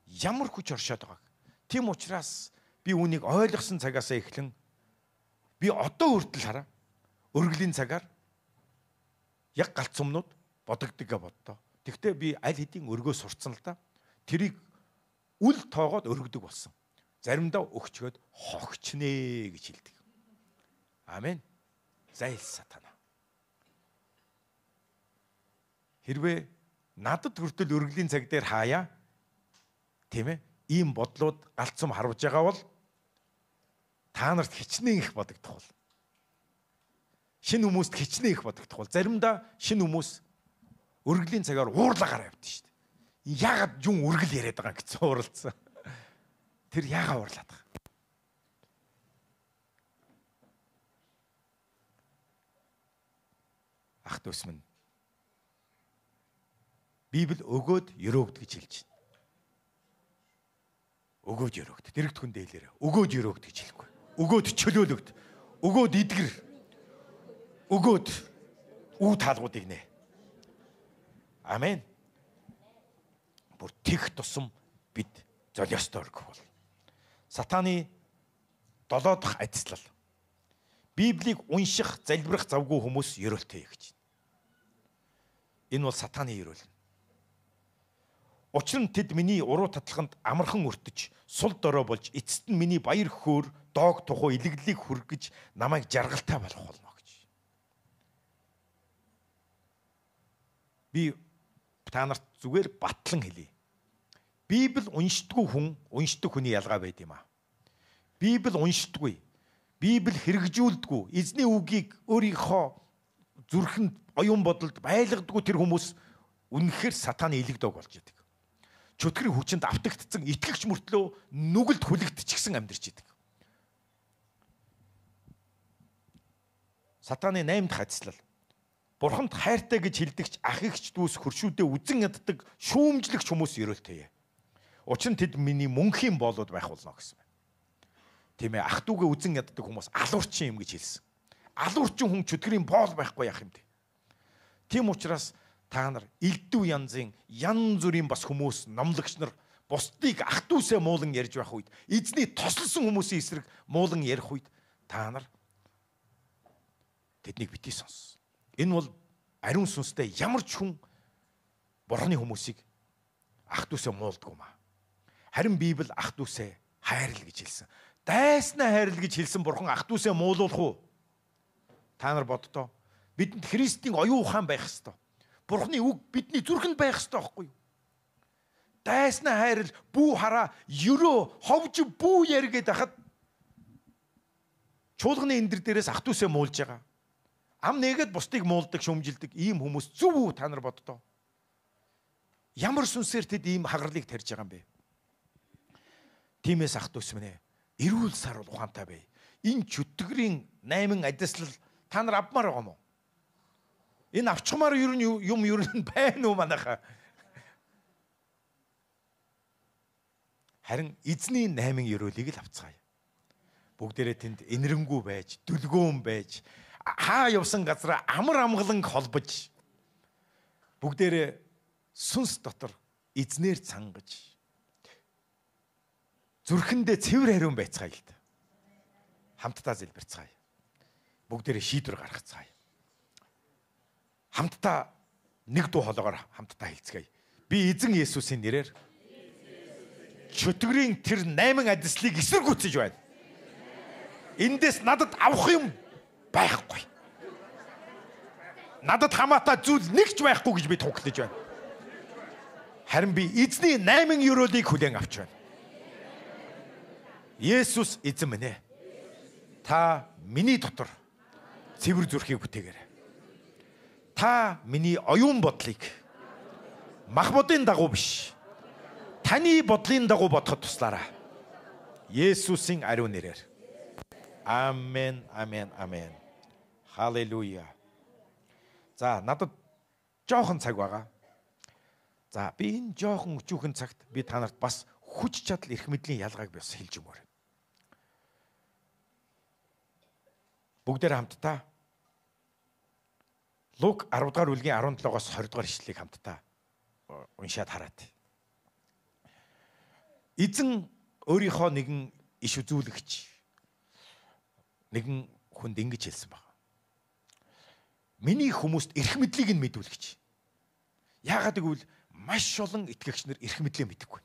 ямар хүч оршоод байгааг. Тийм учраас би үүнийг ойлгосон цагаас эхлэн би одоо хүртэл хараа өргөлийн цагаар яг галц өмнөд бодогдгоо боддоо. Тэгвэл би аль хэдийн өргөө сурцсан л да. Тэрийг үл тоогоод өргөдөг болсон. Заримдаа өгчгөөд хогчнээ гэж хэлдэг. Амен. Зайл сатана. Хэрвээ надад хүртэл өргөлийн цаг дээр хаяа, тийм ээ, ийм бодлууд галцсан харуулж байгаа бол та нарт хичнээн их бодогдох бол. Шинэ хүмүүст хичнээн их бодогдох бол. Заримдаа шинэ хүмүүс өргөлийн цагаар уурлагаар явдсан шүү дээ. Яагаад юм өргөл яриад байгаа гэсэн ууралцсан. Тэр яагаад уурлаад байгаа? Ах дүүс минь. Библи өгөөд өрөөгд гэж хэлж байна. Өгөөд өрөөгд. Дэрэгдэхүн дээлээрээ. Өгөөд өрөөгд гэж хэлэхгүй. Өгөөд чөлөөлөгд. Өгөөд идгэр. Өгөөд үү таалгуудыг нэ. Амен. Бүр тех тусам бид золиостой өргөх бол. Сатаны 7 дахь адислал. Библийг унших, залбирах завгүй хүмүүс ерөөлтэй гэж. Энэ бол сатаны ерөөл. Учир нь тэд миний уруу татлаханд амархан өртөж, сул дорой болж, эцэст нь миний баяр хөөр, доог тухуу илэглэлийг хүргэж, намайг жаргалтай болгох болно гэж. Би та нарт зүгээр батлан хэлье. Библи уншдаггүй хүн, уншдаг хүний ялгаа байд юм аа. Библи уншдаггүй, Библи хэрэгжүүлдэггүй, эзний үгийг өөрийнхөө зүрхэнд оюун бодолд байлгадаггүй тэр хүмүүс үнэхээр сатаны илэг дог болж идэг. Чөтгөрийн хүчинд автагдсан итгэгч мөртлөө нүгэлд хүлэгдчихсэн амьдарч идэг. Сатаны 8 дахь адислал. Бурханд хайртай гэж хэлдэгч ах эгч дүүс хөршүүдээ үзэн яддаг шүүмжлэгч хүмүүс ерөөлтэйе. Учир нь тэд миний мөнхийн боолууд байх болно гэсэн байна. Тийм ээ, ах дүүгээ үзэн яддаг хүмүүс алуурчин юм гэж хэлсэн. Алуурчин хүн чөтгөрийн боол байхгүй яах юм бэ? Тийм учраас та нар элдв янзын янз бүрийн бас хүмүүс, номлогч нар бусдыг ах дүүсээ муулан ярьж байх үед, эзний тослсон хүмүүсийн эсрэг муулан ярих үед та нар тэднийг битгий сонс. Энэ бол ариун сүнстэй ямар ч хүн Бурхны хүмүүсийг ах дүүсээ муулдаг юм аа. Харин Библи ах дүүсээ хайрл гэж хэлсэн. Дайснаа хайрл гэж хэлсэн Бурхан ах дүүсээ муулуулах уу? Та нар боддоо. Бидэнд Христийн оюун ухаан байх ёстой. Бурхны үг бидний зүрхэнд байх ёстой байхгүй юу? Дайснаа хайрл, бүү хараа, ерөө, ховж бүү яргээд хахад чуулганы эндэр дээрээс ах дүүсээ муулж байгаа. Ам нэгэд бусдыг муулдаг, шөмжилдэг ийм хүмүүс зүв үү та нар боддоо. Ямар сүнсээр тэд ийм хагарлыг тарьж байгаа юм бэ? Тимээс ах дүүс минь ээ, эрүүл сар бол ухаантай бай. Энэ чөтгөрийн 8 адислал та нар авмаар байгаа юм уу? Энэ авчмаар юм ер нь байна уу манайха? Харин эзний 8 ерөөлийг л авцгаая. Бүгдээрээ тэнд энэрэнгүү байж, дүлгөөн байж, хаа явсан газараа амар амгалан холбож, бүгдээрээ сүнс дотор эзнэр цангаж, зүрхэндээ цэвэр хариун байцгаая л да. Хамтдаа залбирцгаая. Бүгдээрээ шийдвэр гаргацгаая. Хамтдаа нэг дуу хоолоогоор хамтдаа хэлцгээе. Би эзэн Есүсийн нэрээр чөтгөрийн тэр 8 адислыг эсэргүүцэж байна. Эндээс надад авах юм байхгүй. Надад хамаатай зүйл нэг ч байхгүй гэж би тунхлаж байна. Харин би эзний 8 ерөөлийг хүлээн авч байна. Есүс эзэн минь ээ. Та миний дотор цэвэр зүрхийг бүтээгээрэй. Та миний оюун бодлыг мах бодын дагуу биш, таны бодлын дагуу бодоход туслаарай. Есүсийн ариун нэрээр. Амен, амен, амен. Халелуя. За, надад жоохон цаг байгаа. За, би энэ жоохон өчүүхэн цагт би та нарт бас хүч чадал эрх мэдлийн ялгааг бас хэлж өгмөр. бүгдээр хамтдаа Лук 10 дугаар бүлгийн 17-оос 20 дугаар ишлэлийг хамтдаа уншаад хараад. Эзэн өөрийнхөө нэгэн иш үзүүлэгч нэгэн хүнд ингэж хэлсэн баг. Миний хүмүүст эрх мэдлийг нь мэдүүлэгч. Яагаад гэвэл маш олон итгэгч нар эрх мэдлээ мэдэггүй.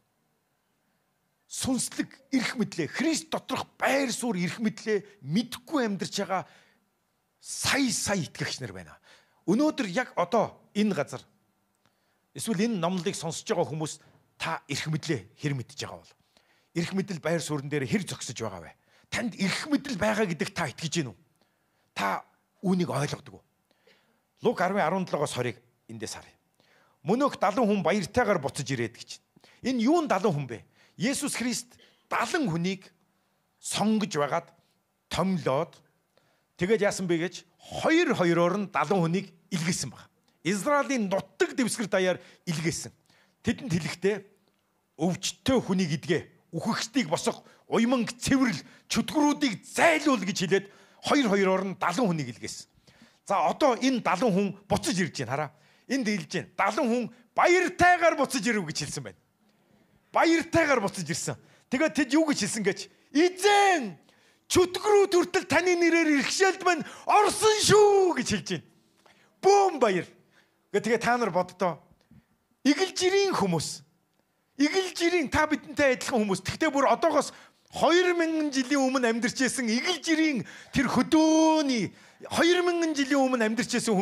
Сүнслэг эрх мэдлээ, Христ доторх байр суурь эрх мэдлээ мэдгүй амьдарч байгаа сая итгэгч нар байна. Өнөөдөр яг одоо энэ газар эсвэл энэ номлыг сонсож байгаа хүмүүс та эрх мэдлээ хэр мэдж байгаа бол эрх мэдэл байр суурин дээр хэр зогсож байгаа вэ? Танд эрх мэдэл байгаа гэдэг та итгэж гин үү? Та үүнийг ойлгодог уу? Лук 10:17-оос 20-ыг эндээс харъя. Мөнөөх 70 хүн баяртайгаар буцаж ирээд гэж. Энэ юун 70 хүн бэ? Есүс Христ 70 хүнийг сонгож байгаад томлоод тэгээд яасан бэ гэж хоёр-хоёроор нь 70 хүнийг илгээсэн баг. Израилийн нутаг дэвсгэр даяар илгээсэн. Тэдэнд хэлэхдээ өвчтөе хүнийг идгээ, үхэгчдийг босгох, уйманг цэвэрл, чөтгөрүүдийг зайлуул гэж хэлээд хоёр-хоёроор нь 70 хүнийг илгээсэн. За одоо энэ 70 хүн буцаж ирж байна хараа. Энд хэлж байна. 70 хүн баяртайгаар буцаж ирв гэж хэлсэн байна. Баяртайгаар буцаж ирсэн. Тэгээд тэд юу гэж хэлсэн гэж? Эзэн чөтгөрүүд хүртэл таны нэрээр иргэшээлд мань орсон шүү гэж хэлж байна. Бөөм баяр. Тэгээ та нар боддоо. Игэлжирийн хүмүүс. Игэлжирийн та бидэнтэй адилхан хүмүүс. Тэгтээ бүр одоогоос 2000 жилийн өмнө амьдарч байсан игэлжирийн тэр хөдөөний 2000 жилийн өмнө амьдарч байсан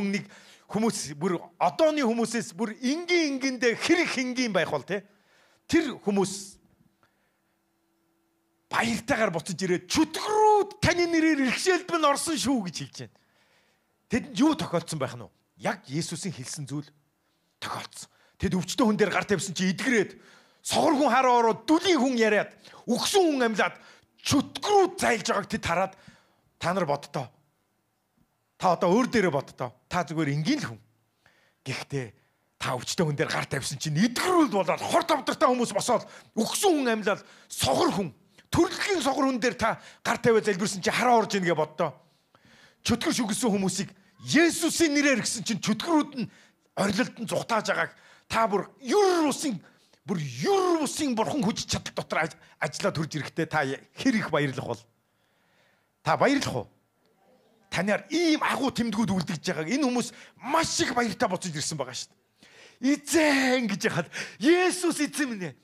хүмүүс бүр одооны хүмүүсээс бүр энгиндээ хэрэг энгийн байх бол тэр хүмүүс баяртайгаар буцаж ирээд чөтгөрүүд таны нэрээр иргэшээлд мань орсон шүү гэж хэлж байна. Тэдэнд юу тохиолдсон байх нь вэ? Яг Есүсийн хэлсэн зүйл тохиолдсон. Тэд өвчтөн хүн дээр гар тавьсан чи эдгрээд согор хүн хараа ороод дүлийн хүн яриад үхсэн хүн амьлаад чөтгөрүүд зайлж байгааг тэд хараад та нар бодтоо. Та одоо өөр дээрээ бодтоо. Та зүгээр энгийн л хүн. Гэхдээ та өвчтөн хүн дээр гар тавьсан чинь эдгэрүүлд болоод хор тавдартай хүмүүс босоод үхсэн хүн амьлаад согор хүн төрөлхийн согор хүн дээр та гар тавиад залбирсан чинь хараа орж ийнгээ боддоо. Чөтгөр шүгсэн хүмүүсийг Есүсийн нэрээр гисэн чинь чөтгөрүүд нь орилолтон зүхтааж байгааг та бүр юр бусын бурхан хүч чадал дотор ажиллаад төрж ирэхдээ та хэр их баярлах бол? Та баярлах уу? Танаар ийм агуу тэмдгүүд үлдэж байгааг энэ хүмүүс маш их баяртай буцаж ирсэн байгаа шүү дээ. Эзэн гэж яхад Есүс эзэн минь ээ.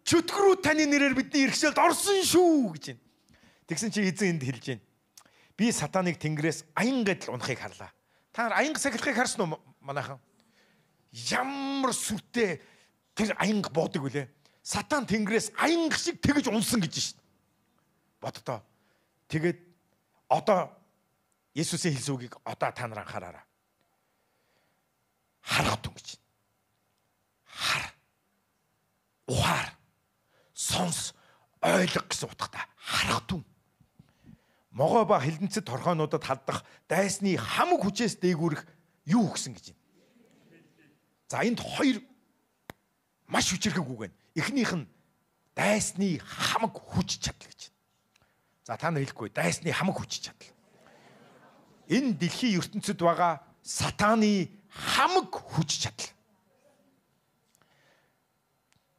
Чөтгөрүүд таны нэрээр бидний иргэшээлд орсон шүү гэж байна. Тэгсэн чи эзэн энд хэлж байна. Би сатаныг тэнгэрээс аянга адил унахыг харлаа. Та нар аянга сахилахыг харсан уу манайхан? Ямар сүртэй тэр аянга буудаг үлээ. Сатан тэнгэрээс аянга шиг тэгж унсан гэж шин. Боддоо. Тэгээд одоо Есүсийн хэлсэн үгийг одоо та нар анхаараарай. Харах тун гэж. Хар. Ухаар. Сонс. Ойлгох гэсэн утгатай. Харах тун. Могоо ба хилэнцэд торхоонуудад халдах дайсны хамаг хүчээс дээгүүрэх юу өгсөн гэж байна. За энд хоёр маш хүчрхэг үг байна. Эхнийх нь дайсны хамаг хүч чадал гэж байна. За та нар хэлэхгүй дайсны хамаг хүч чадал. Энэ дэлхийн ертөнцид байгаа сатаны хамаг хүч чадал.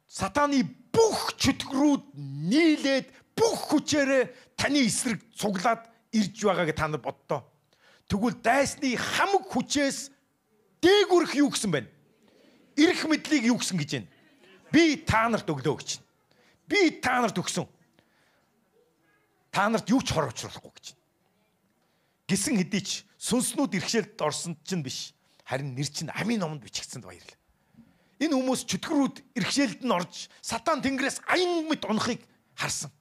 Сатаны бүх чөтгөрүүд нийлээд бүх хүчээрээ таны эсрэг цуглаад ирж байгааг та нар боддоо. Тэгвэл дайсны хамаг хүчээс дээгүрх юу гэсэн байна? Ирэх мэдлийг юу гэсэн гэж байна? Би та нарт өглөө гэж байна. Би та нарт өгсөн. Та нарт юу ч хор учруулахгүй гэж байна. Гисэн хэдий ч сүнснүүд иргэшээлд орсон чинь биш. Харин нэр чинь амийн номонд бичигдсэнд баярлаа. Энэ хүмүүс чөтгөрүүд иргэшээлд нь орж сатан тэнгэрээс аян мэт унахыг харсан.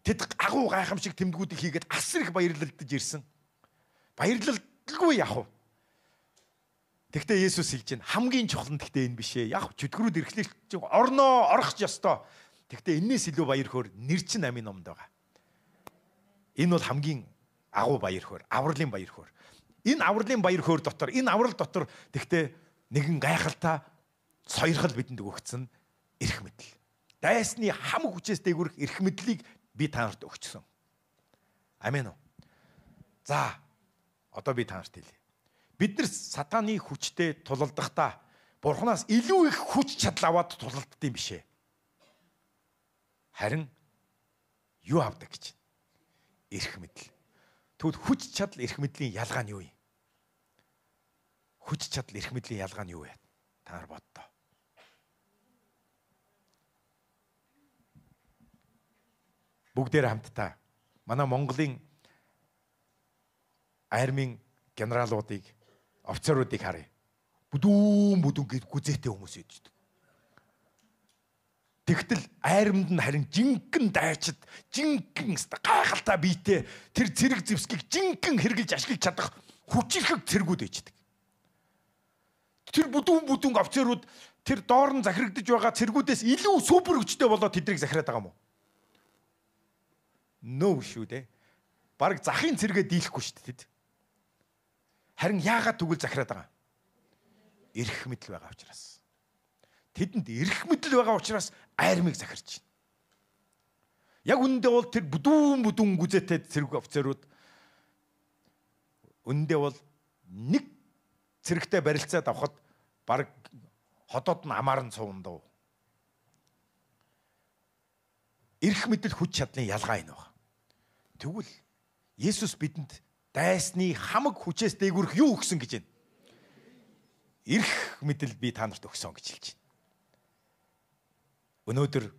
Тэд агуу гайхамшиг тэмдгүүдийг хийгээд асар их баярлалдаж ирсэн. Баярлалдалгүй яах вэ? Тэгтээ Есүс хэлж байна. Хамгийн чухал нь тэгтээ энэ биш ээ. Яг чөтгөрүүд иргэшээлд чинь орноо орох ч ёстой. Тэгтээ энээс илүү баяр хөөр нэр чинь амийн номонд байгаа. Энэ бол хамгийн агуу баяр хөөр, авралын баяр хөөр. Энэ авралын баяр хөөр дотор, энэ аврал дотор тэгтээ нэгэн гайхалтай сойрхол бидэнд өгөгдсөн эрх мэдэл. Дайсны хамаг хүчээс дээгүрэх эрх мэдлийг би та нарт өгчсөн. Амен уу. За, Одоо би та нарт хэлье. Бид нар сатаны хүчтэй тулалдахдаа Бурханаас илүү их хүч чадал аваад тулалддаг юм бишээ. Харин юу авдаг гэж? Эрх мэдэл. Тэгвэл хүч чадал эрх мэдлийн ялгаа нь юу юм? Хүч чадал эрх мэдлийн ялгаа нь юу вэ? Та нар боддоо. Бүгдээр хамтдаа манай Монголын армийн генералуудыг, офицеруудыг харъя. Бүдүүн гээд гүзээтэй хүмүүс иддэг. Тэгтэл айрамд нь харин жинхэнэ дайчид, жинхэнэ гайхалтай биетэй тэр цэрэг зэвсгийг жинхэнэ хэрглэж ашиглаж чадах хүчирхэг цэргүүд ээждэг. Тэр бүдүүн офицерууд тэр доор нь захирагдж байгаа цэргүүдээс илүү супер хүчтэй болоод тэднийг захираад байгаа юм уу? Нөө шүү дээ. Бараг захын цэргээ дийлэхгүй шүү дээ тэд. Харин яагаад тэгвэл захираад байгаа? Эрх мэдэл байгаа учраас. Тэдэнд эрх мэдэл байгаа учраас армийг захирч байна. Яг үүндээ бол тэр бүдүүн гүзээтэй цэрэг офицерууд үүндээ бол нэг цэрэгтэй барилцаад авахд бараг ходоод нь амаар нь цувна дөө. Эрх мэдэл хүч чадлын ялгаа энэ байна. Тэгвэл Есүс бидэнд дайсны хамаг хүчээс дээгүүрх юу өгсөн гэж байна? Эрх мэдэл би та нарт өгсөн гэж хэлж байна. Өнөөдөр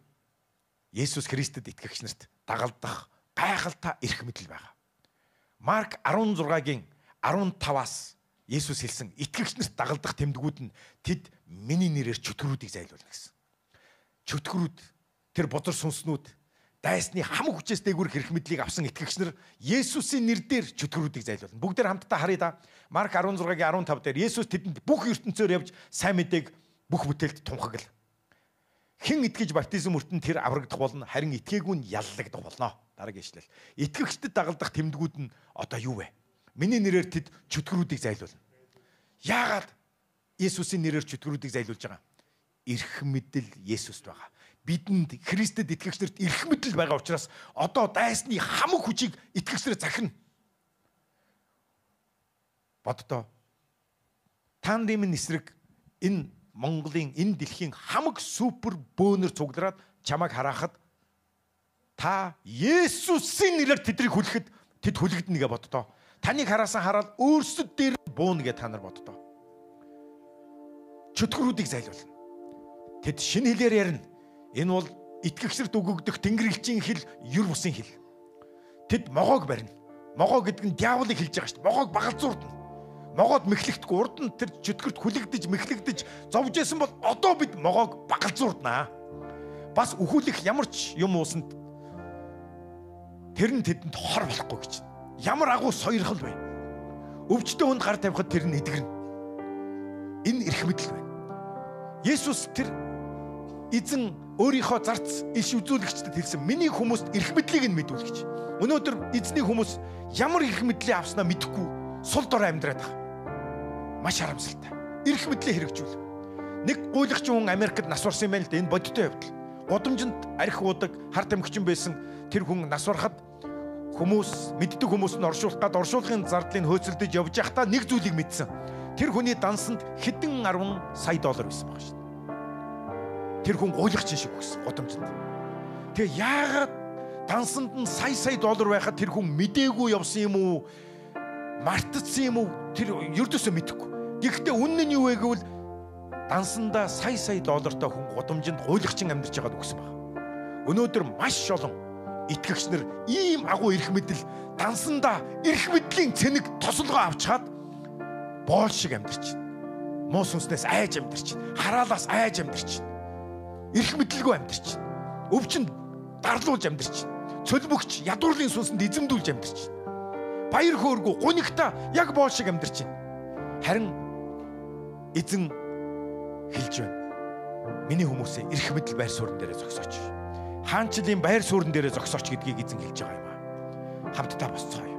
Есүс Христэд итгэгч нарт дагалдах гайхалтай эрх мэдэл байгаа. Марк 16-гийн 15-аас Есүс хэлсэн итгэгч нарт дагалдах тэмдгүүд нь тэд миний нэрээр чөтгөрүүдийг зайлуулна гэсэн. Чөтгөрүүд тэр бозор сүнснүүд дайсны хамаг хүчээс дээгүүрх эрх мэдлийг авсан итгэгч нар Есүсийн нэрээр чөтгөрүүдийг зайлуулна. Бүгдээр хамтдаа харъя да. Марк 16-гийн 15 дээр Есүс тэдэнд бүх ертөнцөөр явж сайн мэдээг бүх бүтээлд тунхаглав. Хэн итгэж баптизм өртөнд тэр аврагдах болно, харин итгээгүй нь яллагдах болно. Дараагийн ишлэл. Итгэгчдэд дагалдах тэмдгүүд нь одоо юу вэ? Миний нэрээр тэд чөтгөрүүдийг зайлуулна. Яагаад Есүсийн нэрээр чөтгөрүүдийг зайлуулж байгаа? Эрх мэдэл Есүст байгаа. Бидэнд Христэд итгэгч нарт эрх мэдэл байгаа учраас одоо дайсны хамаг хүчийг итгэгч нар захирна. Боддоо. Тандемын эсрэг энэ Монголын энэ дэлхийн хамаг супер бөөнөр цуглараад чамайг харахад та Есүсийн нэрээр тэдрийг хүлэхэд тэд хүлэгдэнэ гэж боддоо. Таныг хараасан хараад өөрсдөд дээр бууна гэж та нар боддоо. Чөтгөрүүдийг зайлуулна. Тэд шинэ хэлээр ярина. Энэ бол итгэгчрт өгөгдөх Тэнгэр элчийн хэл, юр бусын хэл. Тэд могоог барина. Могоо гэдэг нь диаволыг хэлж байгаа шүү дээ. Могоог багалзуурдна. Могоод мэхлэгдэхгүй урд нь тэр чөтгөрт хүлэгдэж мэхлэгдэж зовж исэн бол одоо бид могоог багалзуурднаа. Бас өхүүлэх ямар ч юм уусанд тэр нь тэдэнд хор болохгүй гэж. Ямар агуу сойрхол вэ? Өвчтөе хүнд гар тавихад тэр нь эдгэрнэ. Энэ эрх мэдэл байна. Есүс тэр эзэн өөрийнхөө зарц иш үзүүлэгчдэд хэлсэн миний хүмүүст эрх мэдлийг нь мэдүүл гэж. Өнөөдөр эзний хүмүүс ямар эрх мэдлийг авснаа мэдэхгүй сул дор амьдраад байгаа. Маш харамсалтай. Эрх мэдлээ хэрэгжүүл. Нэг гуйлагч хүн Америкт нас барсан юм байна л да. Энэ бодиттой явдал. Гудамжинд арх уудаг, харт амгчин байсан тэр хүн нас барахад хүмүүс, мэддэг хүмүүс нь оршуулах гад оршуулгын зардлыг хөөцөлдөж явж байхдаа нэг зүйлийг мэдсэн. Тэр хүний дансанд хэдэн 10 сая доллар байсан байгаа шүү дээ. Тэр хүн гуйлагч шиг өгсөн гудамжинд. Тэгээ яагаад дансанд нь сая доллар байхад тэр хүн мдээгүй явсан юм уу? Мартцсан юм уу? Тэр ердөөсөө мэдэхгүй. Гэхдээ үнэн нь юу вэ гэвэл дансандаа сая доллартай хүн гудамжинд гуйлагчин амьдарч байгаад өгсөн байна. Өнөөдөр маш олон итгэгч нар ийм агуу эрх мэдэл дансандаа эрх мэдлийн цэник тосолгоо авч хаад боол шиг амьдарч байна. Муу сүнснээс айж амьдарч байна. Хараалаас айж амьдарч байна. Эрх мэдлгүй амьдарч байна. Өвчин дарлуулж амьдарч байна. Цөлбөгч ядуурлын сүнсэнд эзэмдүүлж амьдарч байна. Баяр хөөргөө гунигта яг боол шиг амьдарч байна. Харин эзэн хэлж байна. Миний хүмүүсээ эрх мэдэл байр суурин дээрээ зогсооч. Хаанчлалын байр суурин дээрээ зогсооч гэдгийг эзэн хэлж байгаа юм аа. Хамтдаа босцгоё.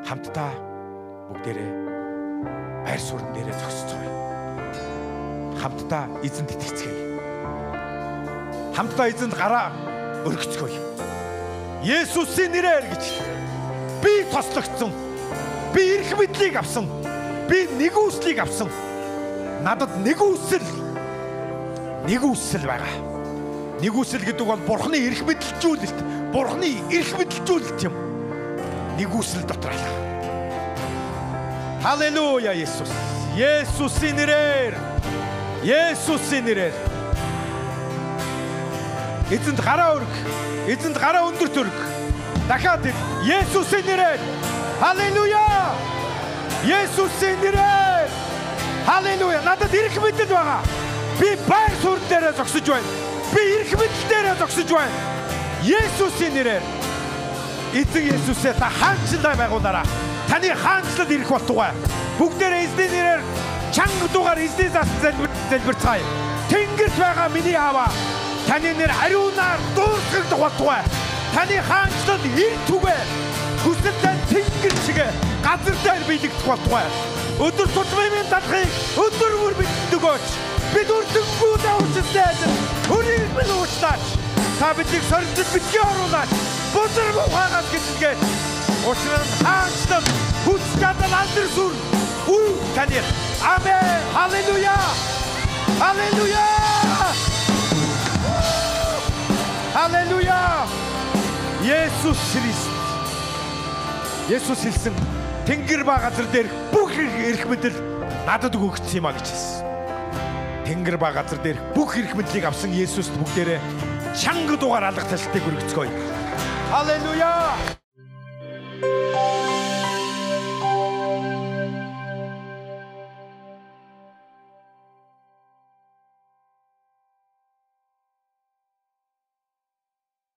Хамтдаа бүгдээрээ байр суурин дээрээ зогсцгоё. Хамтдаа эзэнд итгэцгээе. Хамтдаа эзэнд гараа өргөцгөөе. Есүсийн нэрээр гэж би тослогдсон Би эрх мэдлийг авсан. Би нэгүслийг авсан. Надад нэгүсэл байгаа. Нэгүсэл гэдэг бол Бурхны эрх мэдлжүүлэлт, Бурхны эрх мэдлжүүлэлт юм. Нэгүсэл дотор алга. Халелуя Есүс. Есүсийн нэрээр. Есүсийн нэрээр. Эзэнд гараа өрг. Эзэнд гараа өндөрт өрг. Дахиад Есүсийн нэрээр. Халелуя. Есүсийн нэрээр. Халелуя. Надад эрх мэдэл байгаа. Би байр суурь дээрээ зогсож байна. Би эрх мэдэл дээрээ зогсож байна. Есүсийн нэрээр. Эзэн Есүсээ та хаанчлал байгуулаарай. Таны хаанчлал ирэх болтугай. Бүгдээрээ эзний нэрээр чанга дугаар эзний зас залбирцгаая. Тэнгэрт байгаа миний аава. Таны нэр ариунаар дуусгагдах болтугай. Таны хаанчлал ир түгэ. Хүсэлтэй тэнгэр чигэ газар дээр биелэгдэх болтугай. Өдөр тутмын талхыг өдөр бүр бидэнд өгөөч. Бид үрдэнгүү даавчтай. Өрийг минь уучлаач. Та бидийг сорилтод битгий оруулаач. Бузар мухагаас гэлгээд. Учир нь хаанчлал хүч чадал алдар сүр. Үу таны. Амен. Халелуя. Халелуя. Халелуя. Есүс Христ. Есүс хэлсэн тэнгэр ба газар дээр бүх эрх мэдэл надад өгөгдсөн юм а гэж хэлсэн. Тэнгэр ба газар дээр бүх эрх мэдлийг авсан Есүст бүгдээрээ чанга дугаар алга талтай өргөцгөөе. Халелуя.